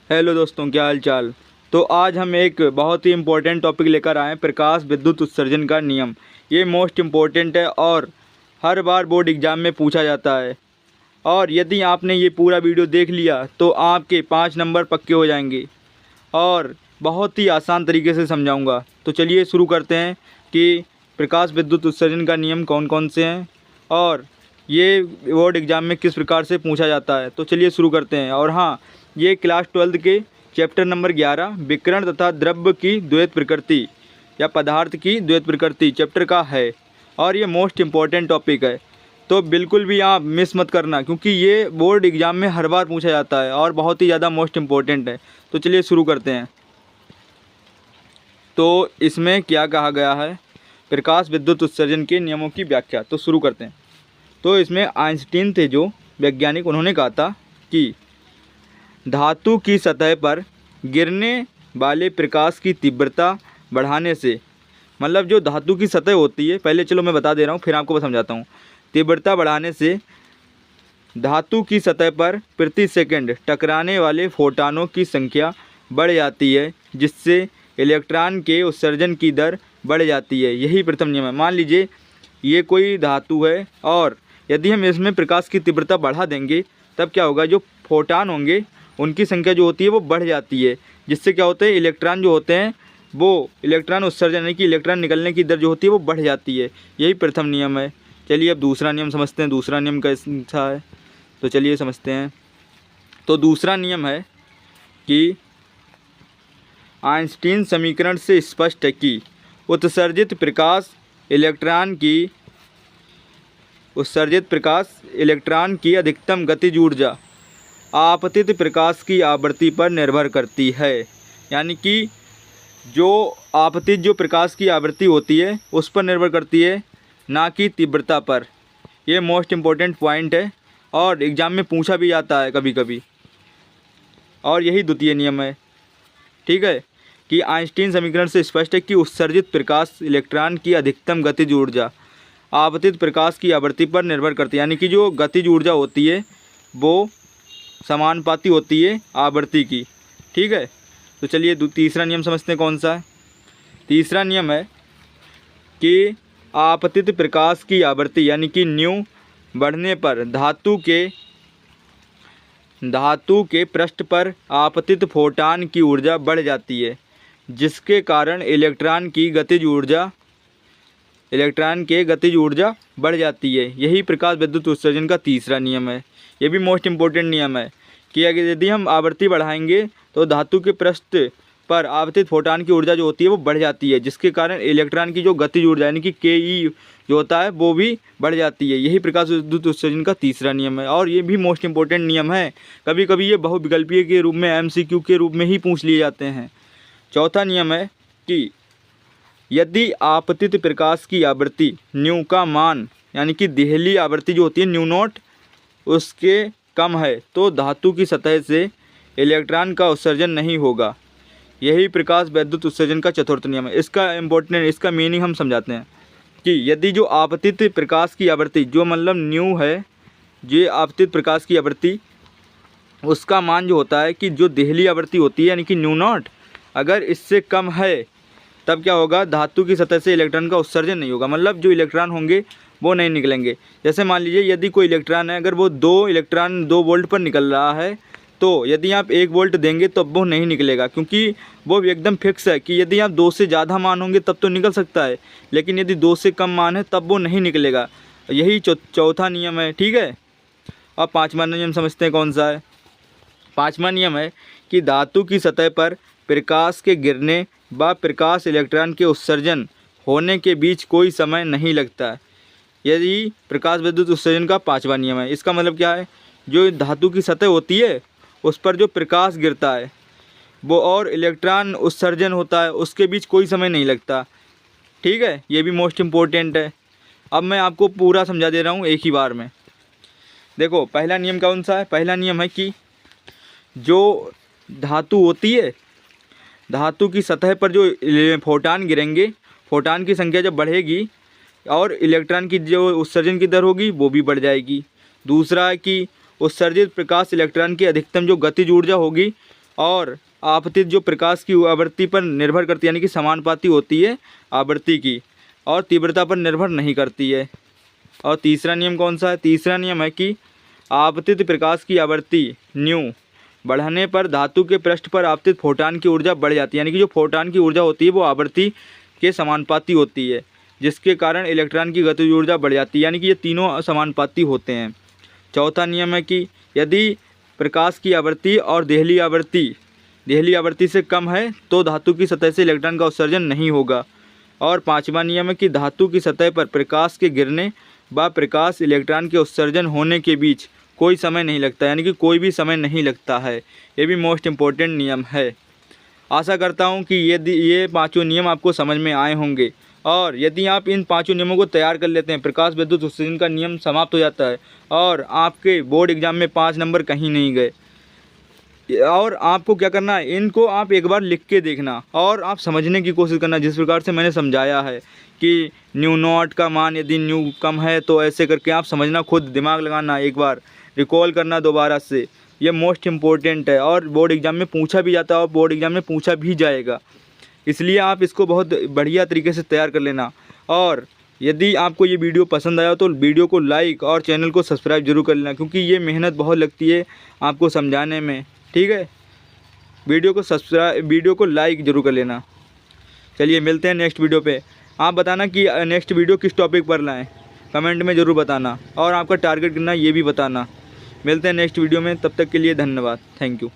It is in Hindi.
हेलो दोस्तों, क्या हाल चाल। तो आज हम एक बहुत ही इम्पोर्टेंट टॉपिक लेकर आए हैं, प्रकाश विद्युत उत्सर्जन का नियम। ये मोस्ट इम्पोर्टेंट है और हर बार बोर्ड एग्ज़ाम में पूछा जाता है। और यदि आपने ये पूरा वीडियो देख लिया तो आपके 5 नंबर पक्के हो जाएंगे और बहुत ही आसान तरीके से समझाऊंगा। तो चलिए शुरू करते हैं कि प्रकाश विद्युत उत्सर्जन का नियम कौन कौन से हैं और ये बोर्ड एग्ज़ाम में किस प्रकार से पूछा जाता है। तो चलिए शुरू करते हैं। और हाँ, ये क्लास 12 के चैप्टर नंबर 11 विकिरण तथा द्रव्य की द्वैत प्रकृति या पदार्थ की द्वैत प्रकृति चैप्टर का है और ये मोस्ट इम्पॉर्टेंट टॉपिक है। तो बिल्कुल भी आप मिस मत करना, क्योंकि ये बोर्ड एग्ज़ाम में हर बार पूछा जाता है और बहुत ही ज़्यादा मोस्ट इम्पॉर्टेंट है। तो चलिए शुरू करते हैं। तो इसमें क्या कहा गया है, प्रकाश विद्युत उत्सर्जन के नियमों की व्याख्या। तो शुरू करते हैं। तो इसमें आइंस्टीन थे जो वैज्ञानिक, उन्होंने कहा था कि धातु की सतह पर गिरने वाले प्रकाश की तीव्रता बढ़ाने से, मतलब जो धातु की सतह होती है, पहले चलो मैं बता दे रहा हूँ फिर आपको समझाता हूँ। तीव्रता बढ़ाने से धातु की सतह पर प्रति सेकंड टकराने वाले फोटानों की संख्या बढ़ जाती है, जिससे इलेक्ट्रॉन के उत्सर्जन की दर बढ़ जाती है। यही प्रथम नियम है। मान लीजिए ये कोई धातु है और यदि हम इसमें प्रकाश की तीव्रता बढ़ा देंगे तब क्या होगा, जो फोटान होंगे उनकी संख्या जो होती है वो बढ़ जाती है, जिससे क्या होता है, इलेक्ट्रॉन जो होते हैं वो इलेक्ट्रॉन उत्सर्जन यानी कि इलेक्ट्रॉन निकलने की दर जो होती है वो बढ़ जाती है। यही प्रथम नियम है। चलिए अब दूसरा नियम समझते हैं। दूसरा नियम कैसा है, तो चलिए समझते हैं। तो दूसरा नियम है कि आइंस्टीन समीकरण से स्पष्ट है कि उत्सर्जित प्रकाश इलेक्ट्रॉन की अधिकतम गतिज ऊर्जा आपतित प्रकाश की आवृत्ति पर निर्भर करती है। यानी कि जो आपतित जो प्रकाश की आवृत्ति होती है उस पर निर्भर करती है, ना कि तीव्रता पर। ये मोस्ट इम्पोर्टेंट पॉइंट है और एग्ज़ाम में पूछा भी जाता है कभी कभी। और यही द्वितीय नियम है, ठीक है, कि आइंस्टीन समीकरण से स्पष्ट है कि उत्सर्जित प्रकाश इलेक्ट्रॉन की अधिकतम गतिज ऊर्जा आपतित प्रकाश की आवृत्ति पर निर्भर करती है। यानी कि जो गतिज ऊर्जा होती है वो समानुपाती होती है आवृत्ति की, ठीक है। तो चलिए तीसरा नियम समझते हैं कौन सा है। तीसरा नियम है कि आपतित प्रकाश की आवृत्ति यानी कि न्यू बढ़ने पर धातु के पृष्ठ पर आपतित फोटान की ऊर्जा बढ़ जाती है, जिसके कारण इलेक्ट्रॉन की गतिज ऊर्जा बढ़ जाती है। यही प्रकाश विद्युत उत्सर्जन का तीसरा नियम है। ये भी मोस्ट इम्पोर्टेंट नियम है कि अगर यदि हम आवृत्ति बढ़ाएंगे तो धातु के पृष्ठ पर आपतित फोटान की ऊर्जा जो होती है वो बढ़ जाती है, जिसके कारण इलेक्ट्रॉन की जो गतिज ऊर्जा यानी कि के जो होता है वो भी बढ़ जाती है। यही प्रकाश विद्युत उत्सर्जन का तीसरा नियम है और ये भी मोस्ट इम्पोर्टेंट नियम है। कभी कभी ये बहुविकल्पीय के रूप में, MCQ के रूप में ही पूछ लिए जाते हैं। चौथा नियम है कि यदि आपतित प्रकाश की आवृत्ति न्यू का मान यानी कि देहली आवृत्ति जो होती है न्यू नॉट उसके कम है तो धातु की सतह से इलेक्ट्रॉन का उत्सर्जन नहीं होगा। यही प्रकाश विद्युत उत्सर्जन का चतुर्थ नियम है। इसका मीनिंग हम समझाते हैं कि यदि जो आपतित प्रकाश की आवृत्ति जो मतलब न्यू है, जो आपतित प्रकाश की आवृत्ति उसका मान जो होता है कि जो देहली आवृत्ति होती है यानी कि न्यू नॉट, अगर इससे कम है तब क्या होगा, धातु की सतह से इलेक्ट्रॉन का उत्सर्जन नहीं होगा, मतलब जो इलेक्ट्रॉन होंगे वो नहीं निकलेंगे। जैसे मान लीजिए यदि कोई इलेक्ट्रॉन है, अगर वो 2 वोल्ट पर निकल रहा है तो यदि आप 1 वोल्ट देंगे तो वो नहीं निकलेगा, क्योंकि वो एकदम फिक्स है कि यदि आप 2 से ज़्यादा मान होंगे तब तो निकल सकता है, लेकिन यदि 2 से कम मान है तब वो नहीं निकलेगा। यही चौथा नियम है, ठीक है। अब पाँचवा नियम समझते हैं कौन सा है। पाँचवा नियम है कि धातु की सतह पर प्रकाश के गिरने व प्रकाश इलेक्ट्रॉन के उत्सर्जन होने के बीच कोई समय नहीं लगता है। यदि प्रकाश विद्युत उत्सर्जन का पाँचवा नियम है। इसका मतलब क्या है, जो धातु की सतह होती है उस पर जो प्रकाश गिरता है वो और इलेक्ट्रॉन उत्सर्जन होता है उसके बीच कोई समय नहीं लगता, ठीक है। ये भी मोस्ट इम्पोर्टेंट है। अब मैं आपको पूरा समझा दे रहा हूँ एक ही बार में। देखो पहला नियम कौन सा है। पहला नियम है कि जो धातु होती है, धातु की सतह पर जो फोटान गिरेंगे, फोटान की संख्या जब बढ़ेगी और इलेक्ट्रॉन की जो उत्सर्जन की दर होगी वो भी बढ़ जाएगी। दूसरा है कि उत्सर्जित प्रकाश इलेक्ट्रॉन की अधिकतम जो गतिज ऊर्जा होगी और आपतित जो प्रकाश की आवृत्ति पर निर्भर करती है, यानी कि समानुपाती होती है आवृत्ति की, और तीव्रता पर निर्भर नहीं करती है। और तीसरा नियम कौन सा है? तीसरा नियम है कि आपतित प्रकाश की आवृत्ति न्यू बढ़ने पर धातु के पृष्ठ पर आपतित फोटान की ऊर्जा बढ़ जाती है, यानी कि जो फोटान की ऊर्जा होती है वो आवृत्ति के समानुपाती होती है, जिसके कारण इलेक्ट्रॉन की गतिज ऊर्जा बढ़ जाती है, यानी कि ये तीनों समानुपाती होते हैं। चौथा नियम है कि यदि प्रकाश की आवृत्ति और देहली आवृत्ति से कम है तो धातु की सतह से इलेक्ट्रॉन का उत्सर्जन नहीं होगा। और पांचवा नियम है कि धातु की सतह पर प्रकाश के गिरने व प्रकाश इलेक्ट्रॉन के उत्सर्जन होने के बीच कोई समय नहीं लगता, यानी कि कोई भी समय नहीं लगता है। ये भी मोस्ट इम्पोर्टेंट नियम है। आशा करता हूँ कि ये पाँचों नियम आपको समझ में आए होंगे, और यदि आप इन पाँचों नियमों को तैयार कर लेते हैं, प्रकाश विद्युत उत्सर्जन का नियम समाप्त हो जाता है और आपके बोर्ड एग्जाम में 5 नंबर कहीं नहीं गए। और आपको क्या करना है, इनको आप एक बार लिख के देखना और आप समझने की कोशिश करना, जिस प्रकार से मैंने समझाया है कि न्यू नॉट का मान यदि न्यू कम है तो ऐसे करके आप समझना, खुद दिमाग लगाना, एक बार रिकॉल करना दोबारा से। ये मोस्ट इम्पोर्टेंट है और बोर्ड एग्ज़ाम में पूछा भी जाता है और बोर्ड एग्ज़ाम में पूछा भी जाएगा, इसलिए आप इसको बहुत बढ़िया तरीके से तैयार कर लेना। और यदि आपको ये वीडियो पसंद आया तो वीडियो को लाइक और चैनल को सब्सक्राइब जरूर कर लेना, क्योंकि ये मेहनत बहुत लगती है आपको समझाने में। ठीक है, वीडियो को लाइक जरूर कर लेना। चलिए मिलते हैं नेक्स्ट वीडियो पे। आप बताना कि नेक्स्ट वीडियो किस टॉपिक पर लाएं, कमेंट में ज़रूर बताना, और आपका टारगेट कितना ये भी बताना। मिलते हैं नेक्स्ट वीडियो में, तब तक के लिए धन्यवाद, थैंक यू।